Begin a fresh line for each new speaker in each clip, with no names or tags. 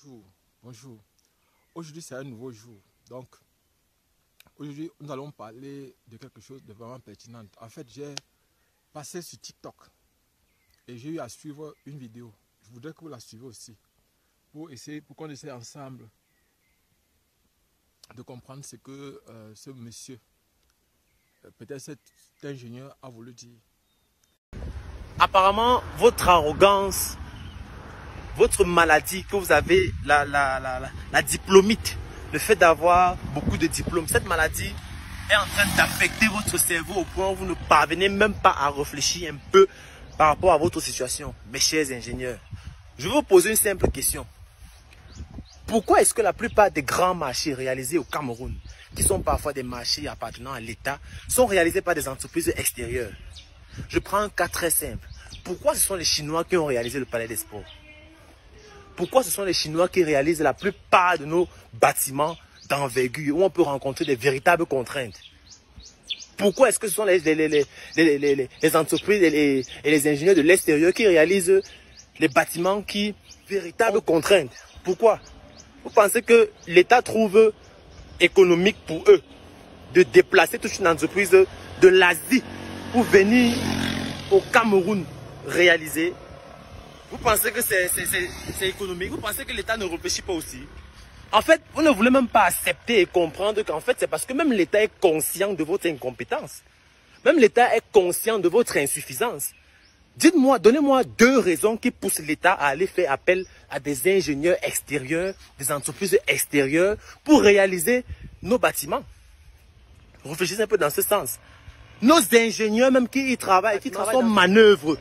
Bonjour, bonjour. Aujourd'hui, c'est un nouveau jour. Donc, aujourd'hui, nous allons parler de quelque chose de vraiment pertinent. En fait, j'ai passé sur TikTok et j'ai eu à suivre une vidéo. Je voudrais que vous la suiviez aussi pour qu'on essaie ensemble de comprendre ce que ce monsieur, peut-être cet ingénieur, a voulu dire.
Apparemment, votre arrogance, votre maladie que vous avez, la diplômite, le fait d'avoir beaucoup de diplômes, cette maladie est en train d'affecter votre cerveau au point où vous ne parvenez même pas à réfléchir un peu par rapport à votre situation. Mes chers ingénieurs, je vais vous poser une simple question. Pourquoi est-ce que la plupart des grands marchés réalisés au Cameroun, qui sont parfois des marchés appartenant à l'État, sont réalisés par des entreprises extérieures? Je prends un cas très simple. Pourquoi ce sont les Chinois qui ont réalisé le Palais des Sports? Pourquoi ce sont les Chinois qui réalisent la plupart de nos bâtiments d'envergure où on peut rencontrer des véritables contraintes? Pourquoi est-ce que ce sont les entreprises et les ingénieurs de l'extérieur qui réalisent les bâtiments qui véritables contraintes? Pourquoi? Vous pensez que l'État trouve économique pour eux de déplacer toute une entreprise de l'Asie pour venir au Cameroun réaliser? Vous pensez que c'est économique? Vous pensez que l'État ne réfléchit pas aussi? En fait, vous ne voulez même pas accepter et comprendre qu'en fait, c'est parce que même l'État est conscient de votre incompétence. Même l'État est conscient de votre insuffisance. Dites-moi, donnez-moi deux raisons qui poussent l'État à aller faire appel à des ingénieurs extérieurs, des entreprises extérieures pour réaliser nos bâtiments. Réfléchissez un peu dans ce sens. Nos ingénieurs même qui y travaillent, qui travaillent en manœuvre.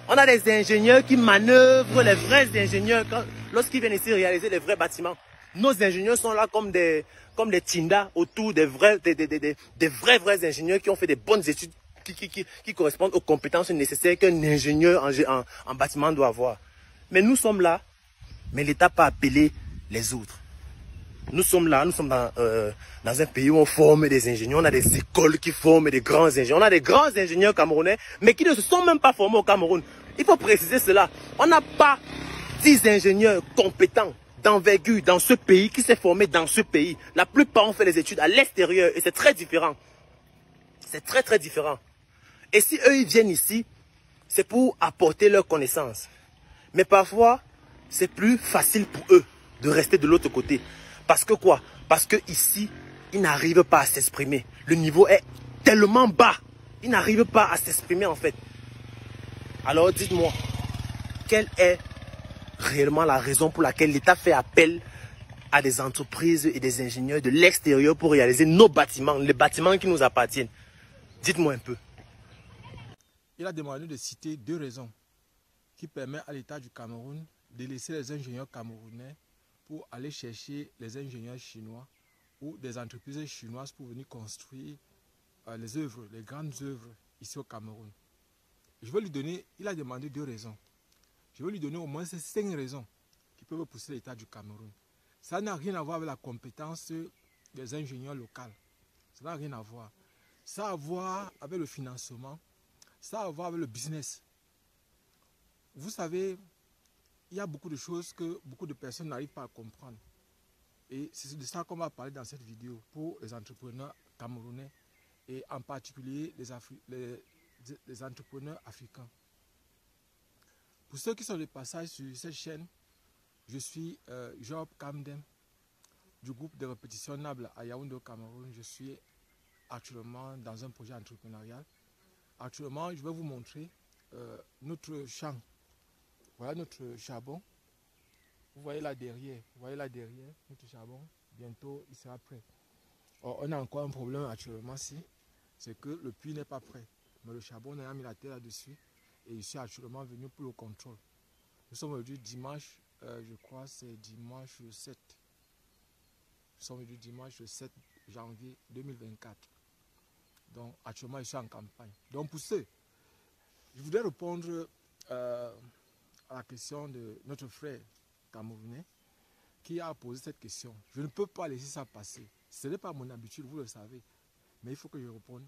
On a des ingénieurs qui manœuvrent, les vrais ingénieurs, lorsqu'ils viennent ici réaliser les vrais bâtiments. Nos ingénieurs sont là comme des tindas autour des vrais ingénieurs qui ont fait des bonnes études qui correspondent aux compétences nécessaires qu'un ingénieur en bâtiment doit avoir. Mais nous sommes là, mais l'État n'a pas appelé les autres. Nous sommes là, nous sommes dans un pays où on forme des ingénieurs, on a des écoles qui forment des grands ingénieurs, on a des grands ingénieurs camerounais, mais qui ne se sont même pas formés au Cameroun. Il faut préciser cela. On n'a pas 10 ingénieurs compétents d'envergure dans ce pays qui s'est formé dans ce pays. La plupart ont fait les études à l'extérieur et c'est très différent. C'est très très différent. Et si eux ils viennent ici, c'est pour apporter leurs connaissances. Mais parfois, c'est plus facile pour eux de rester de l'autre côté. Parce que quoi? Parce que ici, ils n'arrivent pas à s'exprimer. Le niveau est tellement bas. Ils n'arrivent pas à s'exprimer en fait. Alors dites-moi, quelle est réellement la raison pour laquelle l'État fait appel à des entreprises et des ingénieurs de l'extérieur pour réaliser nos bâtiments, les bâtiments qui nous appartiennent? Dites-moi un peu.
Il a demandé de citer deux raisons qui permettent à l'État du Cameroun de laisser les ingénieurs camerounais pour aller chercher les ingénieurs chinois ou des entreprises chinoises pour venir construire les œuvres, les grandes œuvres ici au Cameroun. Je vais lui donner, il a demandé deux raisons. Je vais lui donner au moins ces 5 raisons qui peuvent pousser l'État du Cameroun. Ça n'a rien à voir avec la compétence des ingénieurs locaux. Ça n'a rien à voir. Ça a à voir avec le financement. Ça a à voir avec le business. Vous savez, il y a beaucoup de choses que beaucoup de personnes n'arrivent pas à comprendre. Et c'est de ça qu'on va parler dans cette vidéo pour les entrepreneurs camerounais et en particulier les entrepreneurs africains. Pour ceux qui sont de passage sur cette chaîne, je suis Job Kamdem du groupe de répétition Nable à Yaoundé au Cameroun. Je suis actuellement dans un projet entrepreneurial. Actuellement, je vais vous montrer notre champ. Voilà notre charbon. Vous voyez là derrière, notre charbon. Bientôt, il sera prêt. Or, on a encore un problème actuellement ici, c'est que le puits n'est pas prêt. Mais le charbon, on a mis la terre là-dessus et je suis actuellement venu pour le contrôle. Nous sommes aujourd'hui dimanche, je crois c'est dimanche 7. Nous sommes aujourd'hui dimanche 7 janvier 2024. Donc actuellement, je suis en campagne. Donc pour ceux, je voudrais répondre à la question de notre frère camerounais qui a posé cette question. Je ne peux pas laisser ça passer. Ce n'est pas mon habitude, vous le savez. Mais il faut que je réponde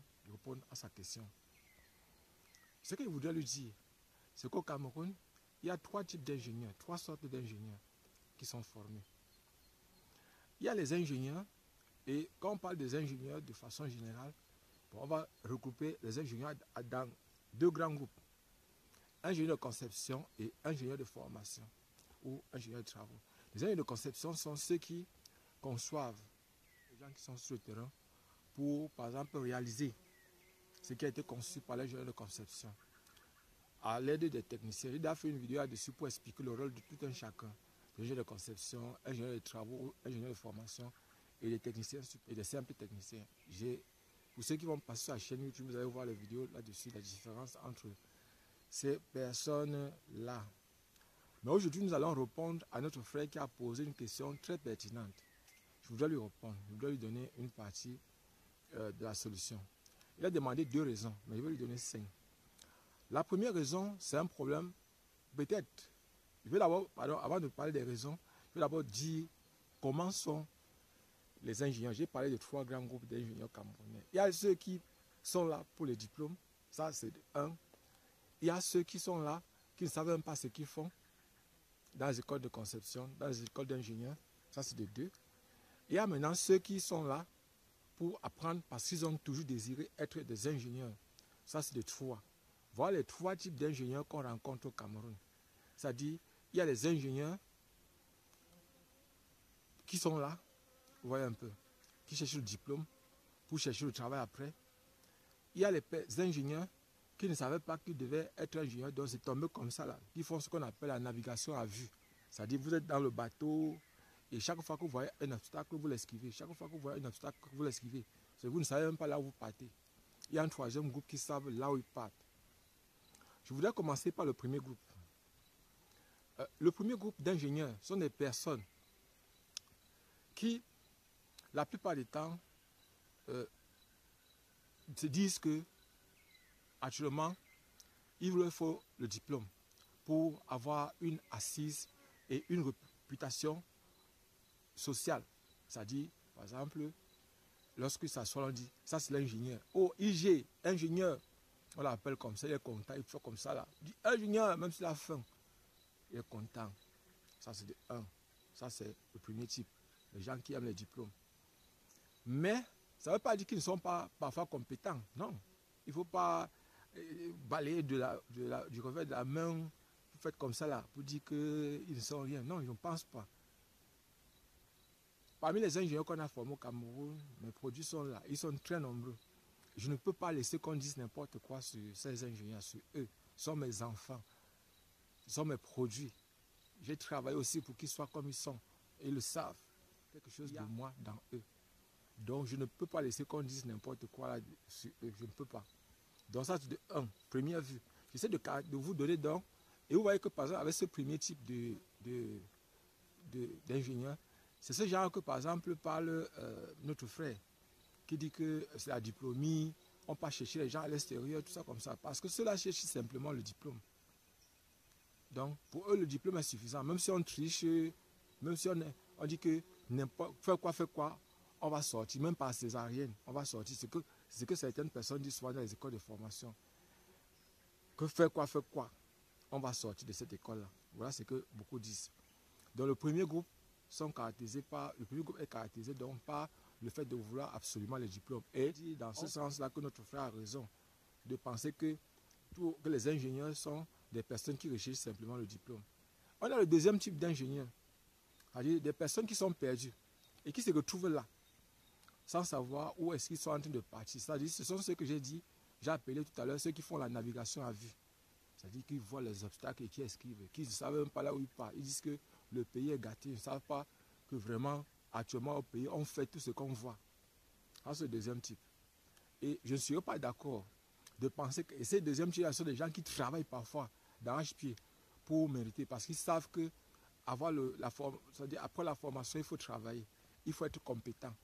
à sa question. Ce que je voudrais lui dire, c'est qu'au Cameroun, il y a 3 types d'ingénieurs, 3 sortes d'ingénieurs. qui sont formés. Il y a les ingénieurs, et quand on parle des ingénieurs de façon générale, bon, on va regrouper les ingénieurs dans deux grands groupes. Ingénieur de conception et ingénieur de formation ou ingénieur de travaux. Les ingénieurs de conception sont ceux qui conçoivent, les gens qui sont sur le terrain, pour, par exemple, réaliser ce qui a été conçu par l'ingénieur de conception à l'aide des techniciens. Il a fait une vidéo là-dessus pour expliquer le rôle de tout un chacun, ingénieur de conception, ingénieur de travaux, ingénieur de formation et des techniciens et des simples techniciens. Pour ceux qui vont passer sur la chaîne YouTube, vous allez voir les vidéos là-dessus, la différence entre ces personnes-là. Mais aujourd'hui, nous allons répondre à notre frère qui a posé une question très pertinente. Je voudrais lui répondre, je voudrais lui donner une partie de la solution. Il a demandé 2 raisons, mais je vais lui donner 5. La première raison, c'est un problème, peut-être. Je vais d'abord, avant de parler des raisons, je vais d'abord dire comment sont les ingénieurs. J'ai parlé de 3 grands groupes d'ingénieurs camerounais. Il y a ceux qui sont là pour les diplômes, ça c'est 1. Il y a ceux qui sont là, qui ne savent même pas ce qu'ils font dans les écoles de conception, dans les écoles d'ingénieurs, ça c'est de 2. Il y a maintenant ceux qui sont là pour apprendre parce qu'ils ont toujours désiré être des ingénieurs, ça c'est de 3. Voilà les 3 types d'ingénieurs qu'on rencontre au Cameroun. C'est-à-dire, il y a les ingénieurs qui sont là, vous voyez un peu, qui cherchent le diplôme pour chercher le travail après. Il y a les ingénieurs qui ne savaient pas qu'ils devaient être ingénieurs, donc c'est tombé comme ça là, qui font ce qu'on appelle la navigation à vue. C'est-à-dire, vous êtes dans le bateau et chaque fois que vous voyez un obstacle, vous l'esquivez. Chaque fois que vous voyez un obstacle, vous l'esquivez. Vous ne savez même pas là où vous partez. Il y a un 3e groupe qui savent là où ils partent. Je voudrais commencer par le premier groupe. Le premier groupe d'ingénieurs sont des personnes qui, la plupart du temps, se disent que actuellement, il leur faut le diplôme pour avoir une assise et une réputation sociale. C'est-à-dire, par exemple, lorsque ça soit, on dit, ça c'est l'ingénieur. Oh, IG, ingénieur, on l'appelle comme ça, il est content, il fait comme ça là. Il dit ingénieur, même si la fin, il est content. Ça c'est de 1. Ça c'est le premier type, les gens qui aiment les diplômes. Mais ça ne veut pas dire qu'ils ne sont pas parfois compétents. Non, il ne faut pas balayer du revers de la main, vous faites comme ça là, pour dire qu'ils ne sont rien. Non, je ne pense pas. Parmi les ingénieurs qu'on a formés au Cameroun, mes produits sont là, ils sont très nombreux. Je ne peux pas laisser qu'on dise n'importe quoi sur ces ingénieurs, sur eux. Ce sont mes enfants, ce sont mes produits. J'ai travaillé aussi pour qu'ils soient comme ils sont. Et ils le savent. Quelque chose de moi dans eux. Donc je ne peux pas laisser qu'on dise n'importe quoi là sur eux. Je ne peux pas. Donc ça c'est de 1, première vue. J'essaie de vous donner donc. Et vous voyez que par exemple avec ce premier type d'ingénieur, c'est ce genre que par exemple parle notre frère qui dit que c'est la diplômie, on ne peut pas chercher les gens à l'extérieur, tout ça comme ça. Parce que ceux-là cherchent simplement le diplôme. Donc pour eux le diplôme est suffisant. Même si on triche, même si on dit que fait quoi, on va sortir, même par césarienne, on va sortir. C'est ce que certaines personnes disent souvent dans les écoles de formation. Que fait quoi, on va sortir de cette école-là. Voilà ce que beaucoup disent. Donc le premier groupe est caractérisé donc par le fait de vouloir absolument les diplômes. Et dans ce sens-là que notre frère a raison de penser que les ingénieurs sont des personnes qui recherchent simplement le diplôme. On a le deuxième type d'ingénieurs, c'est-à-dire des personnes qui sont perdues et qui se retrouvent là, sans savoir où est-ce qu'ils sont en train de partir. C'est-à-dire ce sont ceux que j'ai appelé tout à l'heure, ceux qui font la navigation à vue. C'est-à-dire qu'ils voient les obstacles et qui esquivent, qui ne savent même pas là où ils partent. Ils disent que le pays est gâté, ils ne savent pas que vraiment, actuellement au pays, on fait tout ce qu'on voit. Ça, c'est le deuxième type. Et je ne suis pas d'accord de penser que ces deuxième types sont des gens qui travaillent parfois d'arrache-pied pour mériter, parce qu'ils savent que après la formation, il faut travailler, il faut être compétent.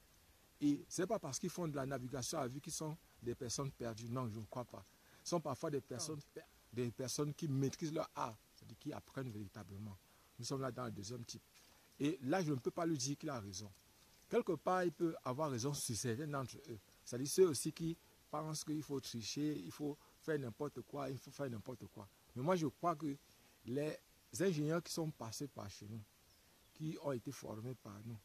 Et ce n'est pas parce qu'ils font de la navigation à vue qu'ils sont des personnes perdues. Non, je ne crois pas. Ce sont parfois des personnes qui maîtrisent leur art, c'est-à-dire qui apprennent véritablement. Nous sommes là dans le deuxième type. Et là, je ne peux pas lui dire qu'il a raison. Quelque part, il peut avoir raison sur certains d'entre eux. C'est-à-dire ceux aussi qui pensent qu'il faut tricher, il faut faire n'importe quoi, il faut faire n'importe quoi. Mais moi, je crois que les ingénieurs qui sont passés par chez nous, qui ont été formés par nous,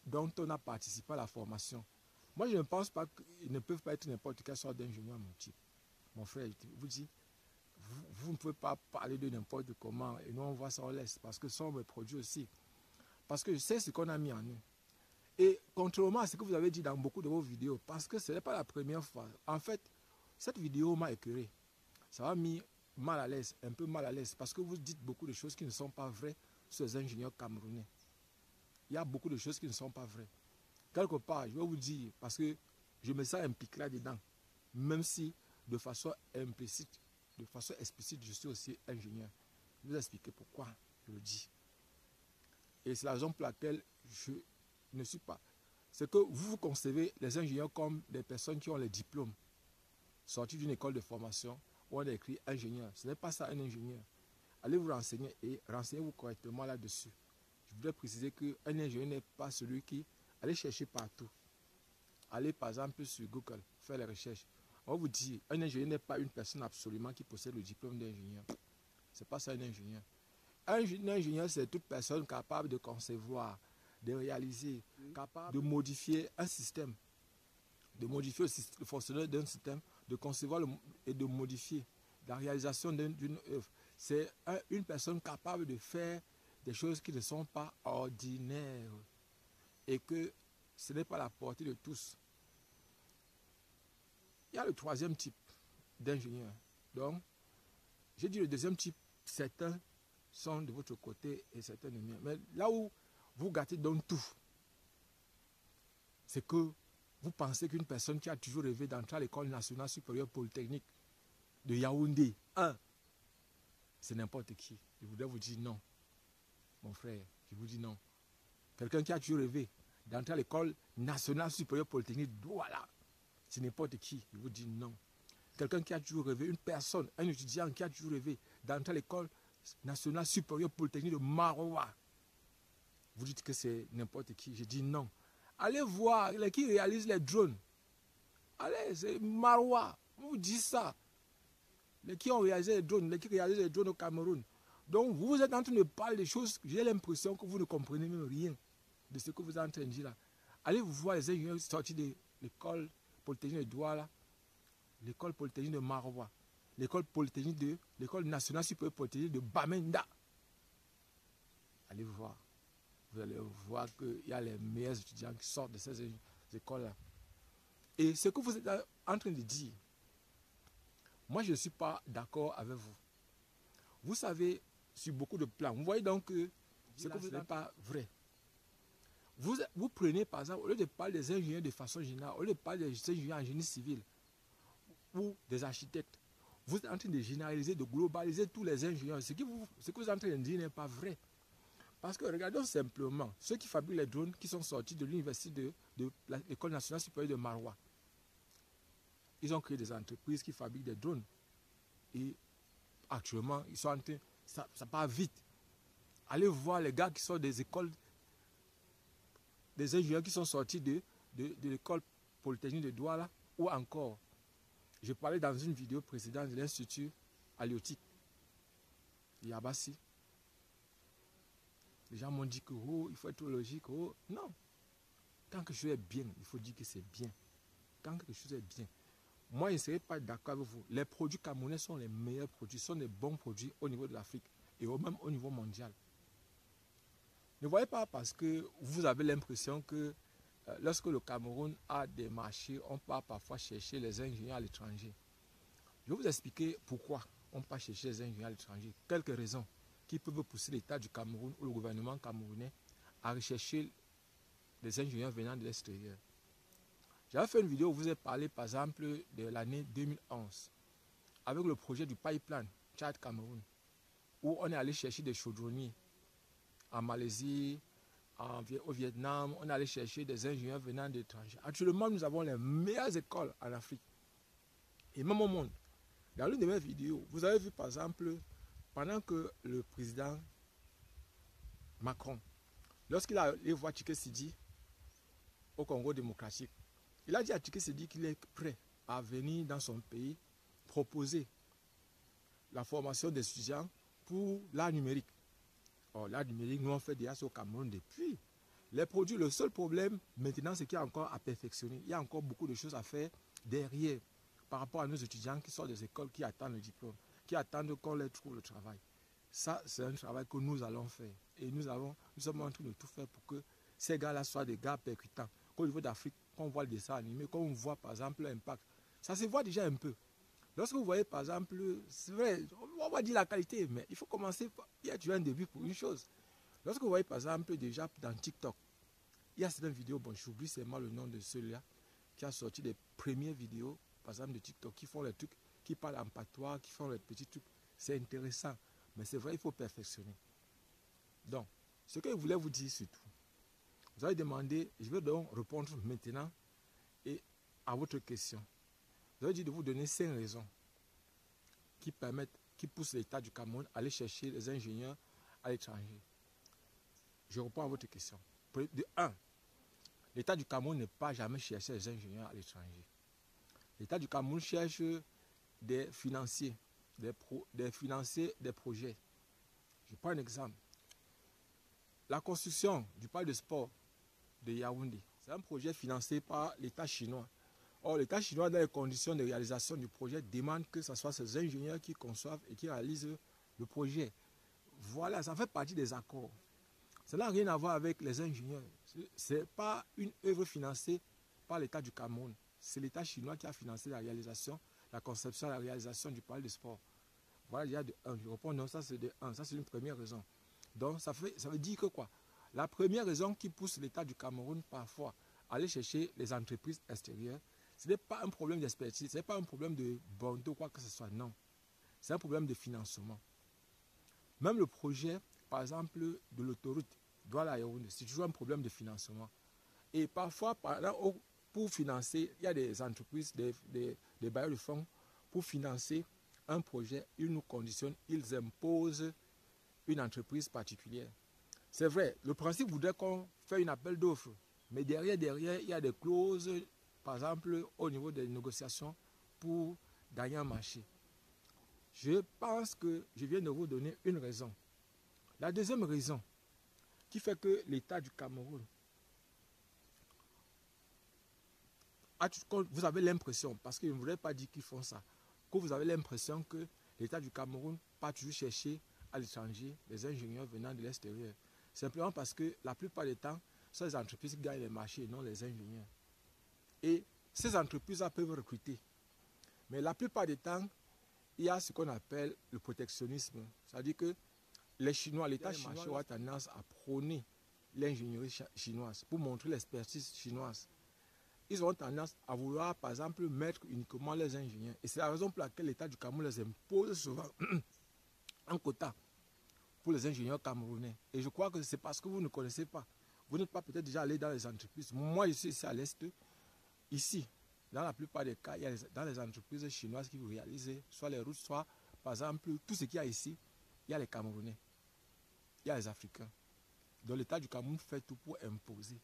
dont on a participé à la formation. Moi, je ne pense pas qu'ils ne peuvent pas être n'importe quelle sorte d'ingénieur, mon type. Mon frère, je vous dis, vous ne pouvez pas parler de n'importe comment et nous on voit ça, on laisse, parce que ce sont mes produits aussi. Parce que c'est ce qu'on a mis en nous. Et contrairement à ce que vous avez dit dans beaucoup de vos vidéos, parce que ce n'est pas la première fois, en fait, cette vidéo m'a écœuré. Ça m'a mis mal à l'aise, un peu mal à l'aise, parce que vous dites beaucoup de choses qui ne sont pas vraies sur les ingénieurs camerounais. Il y a beaucoup de choses qui ne sont pas vraies. Quelque part, je vais vous dire, parce que je me sens impliqué là-dedans, même si de façon implicite, de façon explicite, je suis aussi ingénieur. Je vais vous expliquer pourquoi je le dis. Et c'est la raison pour laquelle je ne suis pas. C'est que vous concevez les ingénieurs comme des personnes qui ont les diplômes, sortis d'une école de formation, où on a écrit ingénieur. Ce n'est pas ça un ingénieur. Allez vous renseigner et renseignez-vous correctement là-dessus. Je voudrais préciser qu'un ingénieur n'est pas celui qui allez chercher partout. Allez par exemple sur Google, faire les recherches. On va vous dire, un ingénieur n'est pas une personne absolument qui possède le diplôme d'ingénieur. Ce n'est pas ça un ingénieur. Un ingénieur, c'est toute personne capable de concevoir, de réaliser, capable de modifier un système, de modifier le fonctionnement d'un système, de concevoir et de modifier la réalisation d'une œuvre. C'est une personne capable de faire des choses qui ne sont pas ordinaires et que ce n'est pas la portée de tous. Il y a le troisième type d'ingénieur. Donc, j'ai dit le deuxième type, certains sont de votre côté et certains de mien. Mais là où vous gâtez donc tout, c'est que vous pensez qu'une personne qui a toujours rêvé d'entrer à l'école nationale supérieure polytechnique de Yaoundé, c'est n'importe qui. Je voudrais vous dire non. Mon frère, je vous dis non. Quelqu'un qui a toujours rêvé d'entrer à l'école nationale supérieure polytechnique de Douala, c'est n'importe qui. Je vous dis non. Quelqu'un qui a toujours rêvé, une personne, un étudiant qui a toujours rêvé d'entrer à l'école nationale supérieure polytechnique de Maroua, vous dites que c'est n'importe qui. Je dis non. Allez voir les qui réalisent les drones. Allez, c'est Maroua. Vous dites ça. Les qui ont réalisé les drones, les qui réalisent les drones au Cameroun. Donc vous êtes en train de parler des choses, j'ai l'impression que vous ne comprenez même rien de ce que vous êtes en train de dire là. Allez vous voir les ingénieurs sortis de l'école polytechnique de Douala, l'école polytechnique de Maroua, l'école polytechnique de l'école nationale supérieure polytechnique de Bamenda. Allez voir. Vous allez voir qu'il y a les meilleurs étudiants qui sortent de ces écoles-là. Et ce que vous êtes en train de dire, moi je ne suis pas d'accord avec vous. Vous savez, sur beaucoup de plans, vous voyez donc que ce que vous n'êtes pas vrai. Vous prenez par exemple, au lieu de parler des ingénieurs de façon générale, au lieu de parler des ingénieurs en génie civil ou des architectes, vous êtes en train de généraliser, de globaliser tous les ingénieurs. Ce que vous êtes en train de dire n'est pas vrai. Parce que regardons simplement ceux qui fabriquent les drones qui sont sortis de l'université de l'école nationale supérieure de Maroua. Ils ont créé des entreprises qui fabriquent des drones. Et actuellement, ils sont en train, ça part vite. Allez voir les gars qui sont des écoles, des ingénieurs qui sont sortis de l'école polytechnique de Douala, ou encore, je parlais dans une vidéo précédente de l'Institut halieutique, Yabassi. Les gens m'ont dit que il faut être logique. Non. Quand quelque chose est bien, il faut dire que c'est bien. Quand quelque chose est bien. Moi, je ne serais pas d'accord avec vous. Les produits camerounais sont les meilleurs produits, sont des bons produits au niveau de l'Afrique et même au niveau mondial. Ne voyez pas parce que vous avez l'impression que lorsque le Cameroun a des marchés, on part parfois chercher les ingénieurs à l'étranger. Je vais vous expliquer pourquoi on part chercher les ingénieurs à l'étranger. Quelques raisons qui peuvent pousser l'État du Cameroun ou le gouvernement camerounais à rechercher les ingénieurs venant de l'extérieur. J'avais fait une vidéo où je vous ai parlé par exemple de l'année 2011 avec le projet du pipeline Tchad-Cameroun où on est allé chercher des chaudronniers en Malaisie, au Vietnam, on est allé chercher des ingénieurs venant de l'étranger. Actuellement, nous avons les meilleures écoles en Afrique et même au monde. Dans l'une de mes vidéos, vous avez vu par exemple, pendant que le président Macron, lorsqu'il a allé voir Tshisekedi au Congo démocratique, il a dit à Tshisekedi qu'il est prêt à venir dans son pays proposer la formation des étudiants pour l'art numérique. Or, l'art numérique, nous on fait déjà ça au Cameroun depuis. Les produits, le seul problème maintenant, c'est qu'il y a encore à perfectionner. Il y a encore beaucoup de choses à faire derrière par rapport à nos étudiants qui sortent des écoles, qui attendent le diplôme, qui attendent qu'on leur trouve le travail. Ça, c'est un travail que nous allons faire. Et nous sommes en train de tout faire pour que ces gars-là soient des gars percutants. Qu'au niveau d'Afrique, qu'on voit le dessin animé, qu'on voit par exemple l'impact. Ça se voit déjà un peu. Lorsque vous voyez par exemple, c'est vrai, on va dire la qualité, mais il faut commencer, il y a toujours un début pour une chose. Lorsque vous voyez par exemple déjà dans TikTok, il y a certaines vidéos, bon j'oublie seulement le nom de celui-là, qui a sorti des premières vidéos, par exemple de TikTok, qui font les trucs, qui parlent en patois, qui font les petits trucs. C'est intéressant, mais c'est vrai, il faut perfectionner. Donc, ce que je voulais vous dire surtout, vous avez demandé, je vais donc répondre maintenant et à votre question. Vous avez dit de vous donner 5 raisons qui permettent, qui poussent l'État du Cameroun à aller chercher les ingénieurs à l'étranger. Je réponds à votre question. De 1, l'État du Cameroun n'est pas jamais cherché les ingénieurs à l'étranger. L'État du Cameroun cherche des financiers, des projets. Je prends un exemple. La construction du parc de sport de Yaoundé, c'est un projet financé par l'État chinois. Or, l'État chinois, dans les conditions de réalisation du projet, demande que ce soit ces ingénieurs qui conçoivent et qui réalisent le projet. Voilà, ça fait partie des accords. Ça n'a rien à voir avec les ingénieurs. Ce n'est pas une œuvre financée par l'État du Cameroun. C'est l'État chinois qui a financé la réalisation, la conception et la réalisation du parc de sport. Voilà, il y a de 1. Je réponds non, ça c'est de 1. Ça c'est une première raison. Donc ça veut dire que quoi? La première raison qui pousse l'État du Cameroun parfois à aller chercher les entreprises extérieures, ce n'est pas un problème d'expertise, ce n'est pas un problème de bonté ou quoi que ce soit, non. C'est un problème de financement. Même le projet, par exemple, de l'autoroute Douala-Yaoundé, c'est toujours un problème de financement. Et parfois, pour financer, il y a des entreprises, des bailleurs de fonds, pour financer un projet, ils nous conditionnent, ils imposent une entreprise particulière. C'est vrai, le principe voudrait qu'on fasse une appel d'offres, mais derrière, il y a des clauses, par exemple, au niveau des négociations pour gagner un marché. Je pense que je viens de vous donner une raison. La deuxième raison qui fait que l'État du Cameroun, vous avez l'impression, parce que je ne voudrais pas dire qu'ils font ça, que vous avez l'impression que l'État du Cameroun part toujours chercher à l'étranger les ingénieurs venant de l'extérieur. Simplement parce que la plupart du temps, ce sont les entreprises qui gagnent les marchés et non les ingénieurs. Et ces entreprises-là peuvent recruter. Mais la plupart du temps, il y a ce qu'on appelle le protectionnisme. C'est-à-dire que les Chinois, l'État chinois a tendance à prôner l'ingénierie chinoise pour montrer l'expertise chinoise. Ils ont tendance à vouloir, par exemple, mettre uniquement les ingénieurs. Et c'est la raison pour laquelle l'État du Cameroun les impose souvent un quota pour les ingénieurs camerounais. Et je crois que c'est parce que vous ne connaissez pas. Vous n'êtes pas peut-être déjà allé dans les entreprises. Moi, je suis ici à l'Est. Ici, dans la plupart des cas, il y a dans les entreprises chinoises qui vous réalisent soit les routes, soit, par exemple, tout ce qu'il y a ici, il y a les Camerounais, il y a les Africains. Donc l'État du Cameroun fait tout pour imposer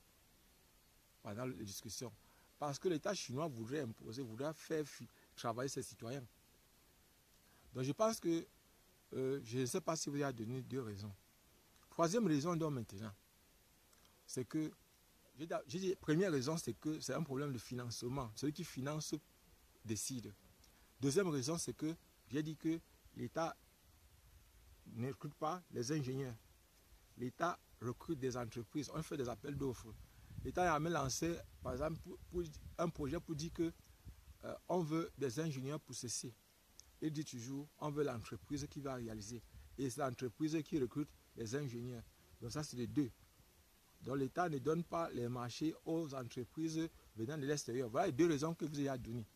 pendant les discussions. Parce que l'État chinois voudrait imposer, voudrait faire travailler ses citoyens. Donc je pense que, je ne sais pas si vous avez donné 2 raisons. Troisième raison, donc maintenant, c'est que, j'ai dit, première raison, c'est que c'est un problème de financement. Celui qui finance décide. Deuxième raison, c'est que, j'ai dit que l'État ne recrute pas les ingénieurs. L'État recrute des entreprises. On fait des appels d'offres. L'État a même lancé, par exemple, pour un projet pour dire que on veut des ingénieurs pour ceci. Il dit toujours, on veut l'entreprise qui va réaliser. Et c'est l'entreprise qui recrute les ingénieurs. Donc ça, c'est les 2. Donc l'État ne donne pas les marchés aux entreprises venant de l'extérieur. Voilà les 2 raisons que vous avez données.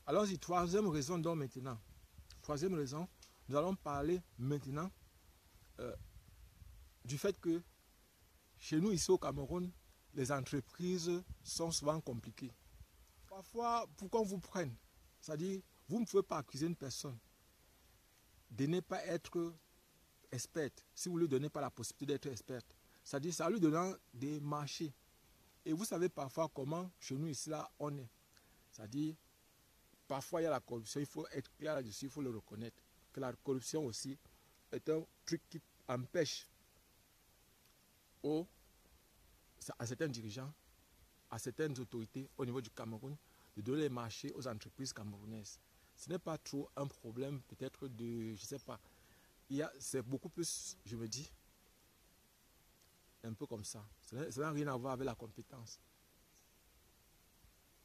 Allons-y, troisième raison donc maintenant. Troisième raison, nous allons parler maintenant du fait que chez nous ici au Cameroun, les entreprises sont souvent compliquées. Parfois, pour qu'on vous prenne, c'est-à-dire, vous ne pouvez pas accuser une personne de ne pas être experte si vous ne lui donnez pas la possibilité d'être experte. C'est-à-dire, ça lui donne des marchés. Et vous savez parfois comment, chez nous ici, là, on est. C'est-à-dire, parfois, il y a la corruption, il faut être clair là-dessus, il faut le reconnaître. Que la corruption aussi est un truc qui empêche à certains dirigeants, à certaines autorités au niveau du Cameroun, de donner les marchés aux entreprises camerounaises. Ce n'est pas trop un problème peut-être de, je ne sais pas, c'est beaucoup plus, je me dis, un peu comme ça. Ça n'a rien à voir avec la compétence.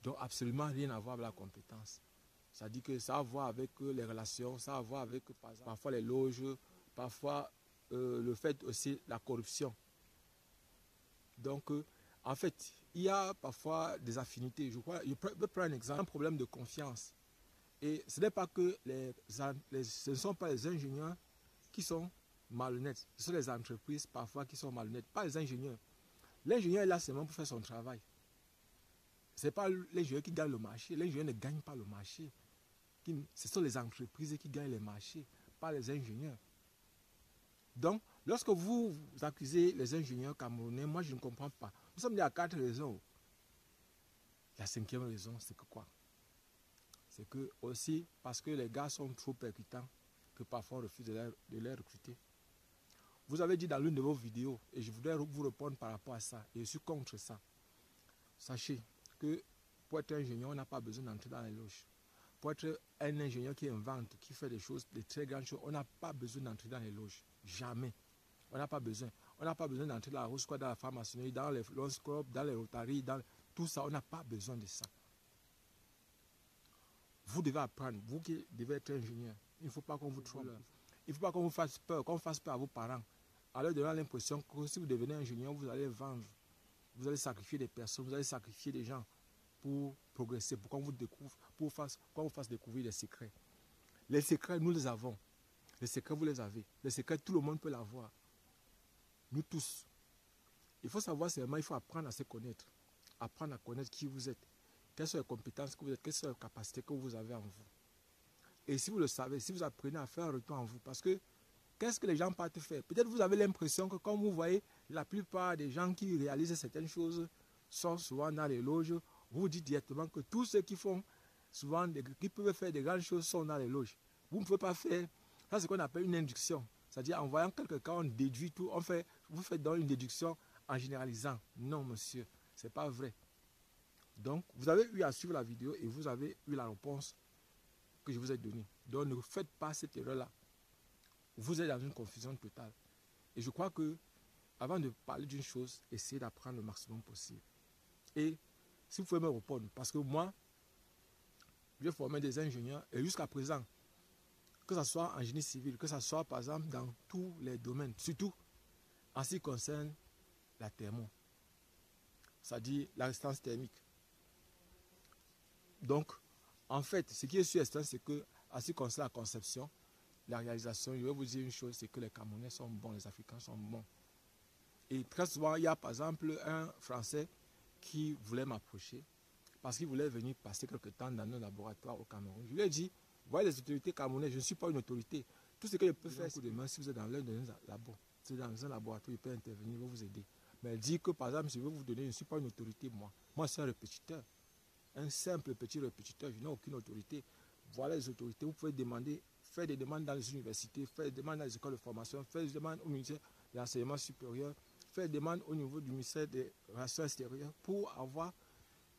Donc absolument rien à voir avec la compétence. Ça dit que ça a à voir avec les relations, ça a à voir avec parfois les loges, parfois le fait aussi la corruption. Donc en fait, il y a parfois des affinités. Je peux prendre un exemple, un problème de confiance. Et ce n'est pas que ce ne sont pas les ingénieurs qui sont malhonnêtes. Ce sont les entreprises parfois qui sont malhonnêtes, pas les ingénieurs. L'ingénieur est là seulement pour faire son travail. Ce n'est pas l'ingénieur qui gagne le marché. L'ingénieur ne gagne pas le marché. Ce sont les entreprises qui gagnent les marchés, pas les ingénieurs. Donc, lorsque vous accusez les ingénieurs camerounais, moi je ne comprends pas. Nous sommes à 4 raisons. La 5e raison, c'est que quoi? C'est que aussi parce que les gars sont trop percutants que parfois on refuse de les recruter. Vous avez dit dans l'une de vos vidéos, et je voudrais vous répondre par rapport à ça, et je suis contre ça. Sachez que pour être ingénieur, on n'a pas besoin d'entrer dans les loges. Pour être un ingénieur qui invente, qui fait des choses, des très grandes choses, on n'a pas besoin d'entrer dans les loges. Jamais. On n'a pas besoin. On n'a pas besoin d'entrer dans la Rose Squad, dans la franc-maçonnerie, dans les Lions Club, dans les Rotary, dans tout ça. On n'a pas besoin de ça. Vous devez apprendre, vous qui devez être ingénieur. Il ne faut pas qu'on vous trompe. Il ne faut pas qu'on vous fasse peur, qu'on fasse peur à vos parents. À leur donner l'impression que si vous devenez ingénieur, vous allez vendre. Vous allez sacrifier des personnes, vous allez sacrifier des gens pour progresser, pour qu'on vous découvre, qu'on vous fasse découvrir les secrets. Les secrets, nous les avons. Les secrets, vous les avez. Les secrets, tout le monde peut l'avoir. Nous tous. Il faut savoir seulement, il faut apprendre à se connaître. Apprendre à connaître qui vous êtes. Quelles sont les compétences que vous êtes, quelles sont les capacités que vous avez en vous. Et si vous le savez, si vous apprenez à faire un retour en vous, parce que qu'est-ce que les gens partent faire? Peut-être vous avez l'impression que comme vous voyez, la plupart des gens qui réalisent certaines choses sont souvent dans les loges. Vous dites directement que tous ceux qui font souvent, qui peuvent faire des grandes choses sont dans les loges. Vous ne pouvez pas faire, ça c'est ce qu'on appelle une induction. C'est-à-dire en voyant quelqu'un, on déduit tout, vous faites donc une déduction en généralisant. Non monsieur, ce n'est pas vrai. Donc vous avez eu à suivre la vidéo et vous avez eu la réponse que je vous ai donnée. Donc ne faites pas cette erreur-là. Vous êtes dans une confusion totale. Et je crois que avant de parler d'une chose, essayez d'apprendre le maximum possible. Et si vous pouvez me répondre, parce que moi, j'ai formé des ingénieurs et jusqu'à présent, que ce soit en génie civil, que ce soit par exemple dans tous les domaines, surtout en ce qui concerne la thermo, c'est-à-dire la résistance thermique. Donc, en fait, ce qui est sûr, c'est que en ce qui concerne la conception, la réalisation, je vais vous dire une chose, c'est que les Camerounais sont bons, les Africains sont bons. Et très souvent, il y a par exemple un Français qui voulait m'approcher parce qu'il voulait venir passer quelque temps dans nos laboratoires au Cameroun. Je lui ai dit, voyez les autorités camerounaises, je ne suis pas une autorité. Tout ce que je peux faire, c'est demain, si vous êtes dans l'un de nos labos, si vous êtes dans un laboratoire, je peux intervenir, je vais vous aider. Mais elle dit que par exemple, si je veux vous donner, je ne suis pas une autorité, moi. Moi, je suis un répétiteur. Un simple petit répétiteur, je n'ai aucune autorité. Voilà les autorités, vous pouvez demander, faire des demandes dans les universités, faire des demandes dans les écoles de formation, faire des demandes au ministère de l'enseignement supérieur, faire des demandes au niveau du ministère des Relations extérieures pour avoir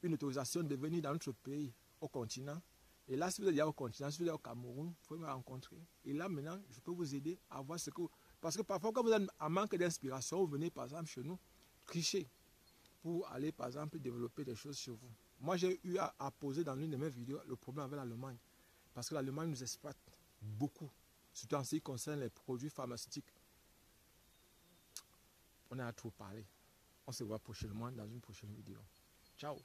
une autorisation de venir dans notre pays, au continent. Et là, si vous êtes déjà au continent, si vous êtes au Cameroun, vous pouvez me rencontrer. Et là, maintenant, je peux vous aider à voir ce que... Parce que parfois, quand vous êtes en manque d'inspiration, vous venez, par exemple, chez nous, tricher pour aller, par exemple, développer des choses chez vous. Moi, j'ai eu à poser dans l'une de mes vidéos le problème avec l'Allemagne. Parce que l'Allemagne nous exploite beaucoup, surtout en ce qui concerne les produits pharmaceutiques. On a trop parlé. On se voit prochainement dans une prochaine vidéo. Ciao.